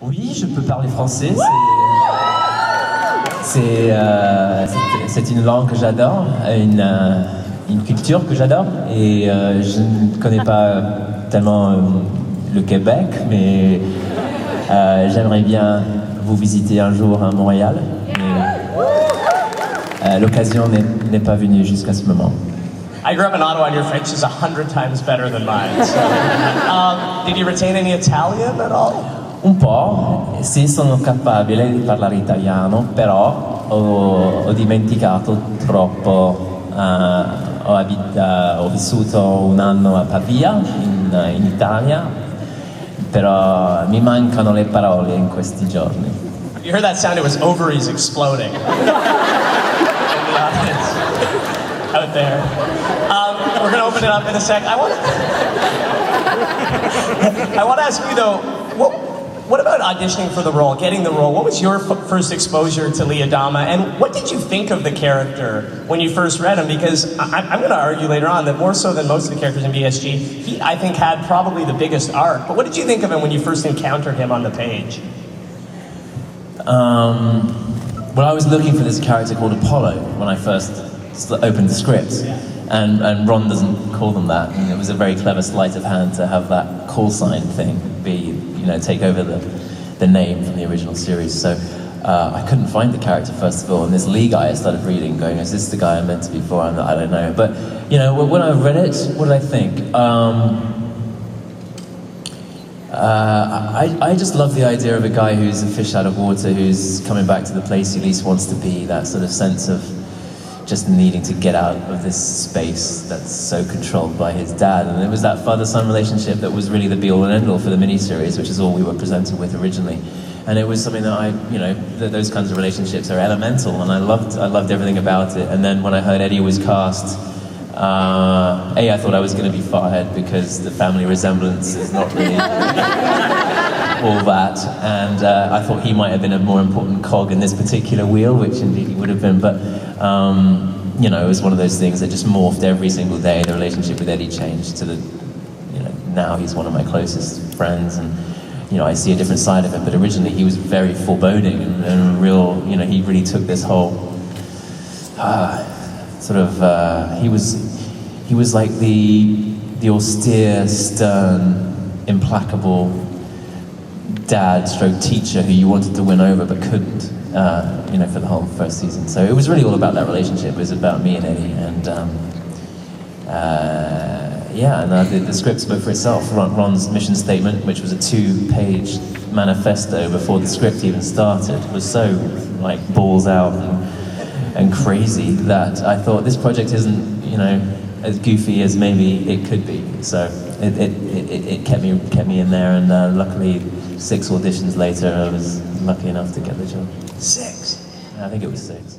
Oui, je peux parler français. C'est une langue que j'adore, une culture que j'adore. Et je ne connais pas tellement le Québec, mais j'aimerais bien vous visiter un jour à Montréal. Mais l'occasion n'est pas venue jusqu'à ce moment. I grew up in Ottawa, and your French is 100 times better than mine. So. Did you retain any Italian at all? Un po', sì, sono capabile di parlare italiano, però ho dimenticato troppo. Ho vissuto un anno a Pavia, in Italia, però mi mancano le parole in questi giorni. You heard that sound? It was ovaries exploding. In the audience. Out there. We're going to open it up in a sec. I want to ask you, though, what about auditioning for the role, getting the role? What was your first exposure to Lee Adama, and what did you think of the character when you first read him? Because I'm going to argue later on that more so than most of the characters in BSG, he, I think, had probably the biggest arc. But what did you think of him when you first encountered him on the page? Well, I was looking for this character called Apollo when I first opened the script, and Ron doesn't call them that, and it was a very clever sleight of hand to have that call sign thing take over the name from the original series. So I couldn't find the character first of all, and this Lee guy I started reading, going, is this the guy I meant to be for? I don't know. But when I read it, what did I think? I just love the idea of a guy who's a fish out of water, who's coming back to the place he least wants to be, that sort of sense of just needing to get out of this space that's so controlled by his dad. And it was that father-son relationship that was really the be-all and end-all for the miniseries, which is all we were presented with originally. And it was something that those kinds of relationships are elemental, and I loved everything about it. And then when I heard Eddie was cast, I thought I was going to be fired because the family resemblance is not really all that, and I thought he might have been a more important cog in this particular wheel, which indeed he would have been, but it was one of those things that just morphed every single day. The relationship with Eddie changed to now he's one of my closest friends, and I see a different side of him, but originally he was very foreboding and real, he really took this whole he was like the austere, stern, implacable dad stroke teacher who you wanted to win over but couldn't, for the whole first season. So it was really all about that relationship. It was about me and Eddie, and the script spoke for itself. Ron's mission statement, which was a 2-page manifesto before the script even started, was so balls out and crazy that I thought this project isn't as goofy as maybe it could be. So it kept me in there, and luckily 6 auditions later I was lucky enough to get the job. 6? I think it was 6.